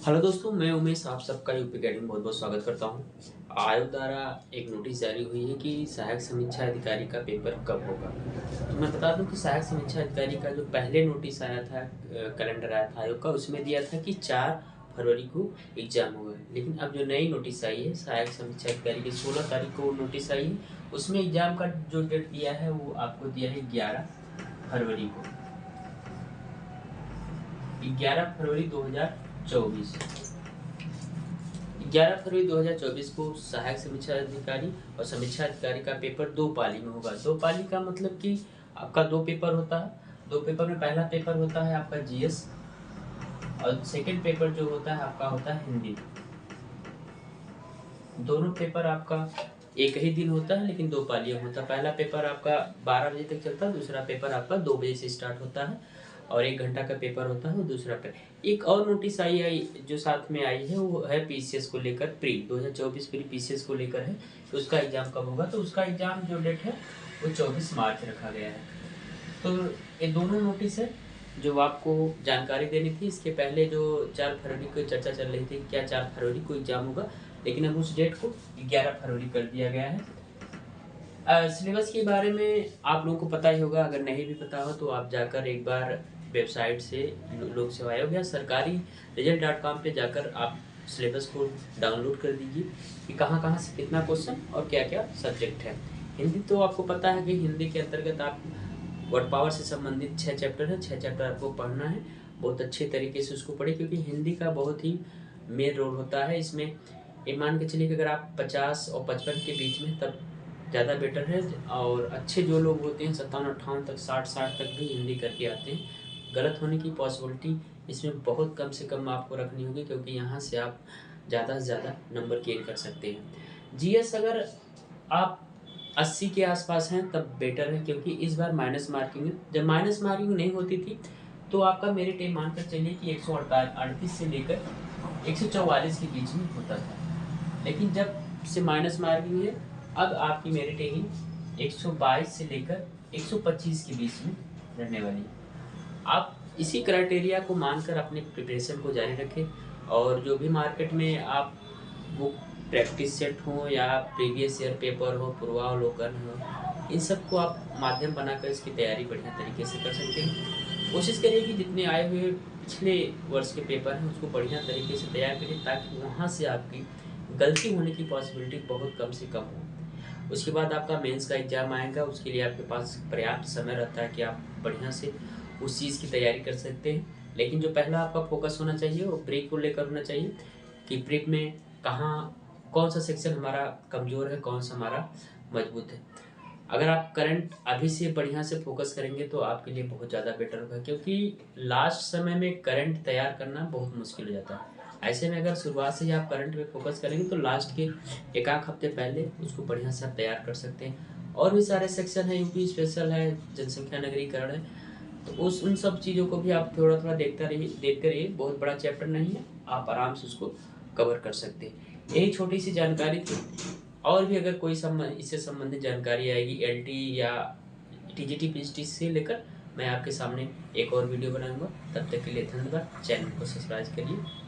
Hello दोस्तों, मैं उमेश आप सबका यूपी अकेडमी बहुत बहुत स्वागत करता हूं। आयोग द्वारा एक नोटिस जारी हुई है कि सहायक समीक्षा अधिकारी का पेपर कब होगा। तो मैं बता दूं कि सहायक समीक्षा अधिकारी का जो पहले नोटिस आया था, कैलेंडर आया था आयोग का, उसमें दिया था कि 4 फरवरी को एग्जाम होगा। लेकिन अब जो नई नोटिस आई है सहायक समीक्षा अधिकारी की 16 तारीख को नोटिस आई है, उसमें एग्जाम का जो डेट दिया है वो आपको दिया है 11 फरवरी को, 11 फरवरी 2024। 11 फरवरी 2024 को सहायक समीक्षा अधिकारी और समीक्षा अधिकारी का पेपर 2 पाली में होगा। 2 पाली का मतलब कि आपका 2 पेपर होता है। 2 पेपर में पहला पेपर होता है आपका जीएस और सेकंड पेपर जो होता है आपका होता है हिंदी। दोनों पेपर आपका एक ही दिन होता है लेकिन 2 पालियों में होता है। पहला पेपर आपका 12 बजे तक चलता है, दूसरा पेपर आपका 2 बजे से स्टार्ट होता है और 1 घंटा का पेपर होता है। दूसरा पेपर एक और नोटिस आई जो साथ में आई है वो है पीसीएस को लेकर, प्री 2024 प्री पीसीएस को लेकर है कि उसका एग्जाम कब होगा। तो उसका एग्जाम जो डेट है वो 24 मार्च रखा गया है। तो ये दोनों नोटिस है जो आपको जानकारी देनी थी। इसके पहले जो 4 फरवरी को चर्चा चल रही थी क्या 4 फरवरी को एग्जाम होगा, लेकिन अब उस डेट को 11 फरवरी कर दिया गया है। सिलेबस के बारे में आप लोगों को पता ही होगा, अगर नहीं भी पता हो तो आप जाकर एक बार वेबसाइट से लोक सेवा आयोग या सरकारी रिजल्ट.com पे जाकर आप सिलेबस को डाउनलोड कर दीजिए कि कहाँ कहाँ से कितना क्वेश्चन और क्या क्या सब्जेक्ट है। हिंदी तो आपको पता है कि हिंदी के अंतर्गत आप वर्ड पावर से संबंधित 6 चैप्टर है, 6 चैप्टर आपको पढ़ना है। बहुत अच्छे तरीके से उसको पढ़िए क्योंकि हिंदी का बहुत ही मेन रोल होता है इसमें। ये मान के चलिए कि अगर आप 50 और 55 के बीच में तब ज़्यादा बेटर है। और अच्छे जो लोग होते हैं 57-58 तक 60 तक भी हिंदी करके आते हैं। गलत होने की पॉसिबिलिटी इसमें बहुत कम से कम आपको रखनी होगी क्योंकि यहाँ से आप ज़्यादा से ज़्यादा नंबर गेन कर सकते हैं। जीएस अगर आप 80 के आसपास हैं तब बेटर है क्योंकि इस बार माइनस मार्किंग है। जब माइनस मार्किंग नहीं होती थी तो आपका मेरिट मानकर चलिए कि 138 से लेकर 144 के बीच में होता था। लेकिन जब से माइनस मार्किंग है अब आपकी मेरिट यही 122 से लेकर 125 के बीच में रहने वाली है। आप इसी क्राइटेरिया को मानकर अपने प्रिपरेशन को जारी रखें और जो भी मार्केट में आप बुक प्रैक्टिस सेट हो या प्रीवियस ईयर पेपर हो, पूर्वावलोकन हो, इन सब को आप माध्यम बनाकर इसकी तैयारी बढ़िया तरीके से कर सकते हैं। कोशिश करिए कि जितने आए हुए पिछले वर्ष के पेपर हैं उसको बढ़िया तरीके से तैयार करिए ताकि वहाँ से आपकी गलती होने की पॉसिबिलिटी बहुत कम से कम हो। उसके बाद आपका मेंस का एग्ज़ाम आएगा, उसके लिए आपके पास पर्याप्त समय रहता है कि आप बढ़िया से उस चीज़ की तैयारी कर सकते हैं। लेकिन जो पहला आपका फोकस होना चाहिए वो प्री को लेकर होना चाहिए कि प्री में कहाँ कौन सा सेक्शन हमारा कमज़ोर है, कौन सा हमारा मजबूत है। अगर आप करंट अभी से बढ़िया से फोकस करेंगे तो आपके लिए बहुत ज़्यादा बेटर होगा क्योंकि लास्ट समय में करंट तैयार करना बहुत मुश्किल हो जाता है। ऐसे में अगर शुरुआत से ही आप करंट पे फोकस करेंगे तो लास्ट के एक आध हफ्ते पहले उसको बढ़िया से आप तैयार कर सकते हैं। और भी सारे सेक्शन है, यूपी स्पेशल है, जनसंख्या नगरीकरण है, तो उस उन सब चीज़ों को भी आप थोड़ा थोड़ा देखते रहिए। बहुत बड़ा चैप्टर नहीं है, आप आराम से उसको कवर कर सकते हैं। यही छोटी सी जानकारी थी। और भी अगर कोई इससे संबंधित जानकारी आएगी एलटी या टीजीटी पीजीटी से लेकर मैं आपके सामने एक और वीडियो बनाऊंगा। तब तक के लिए धन्यवाद। चैनल को सब्सक्राइब करिए।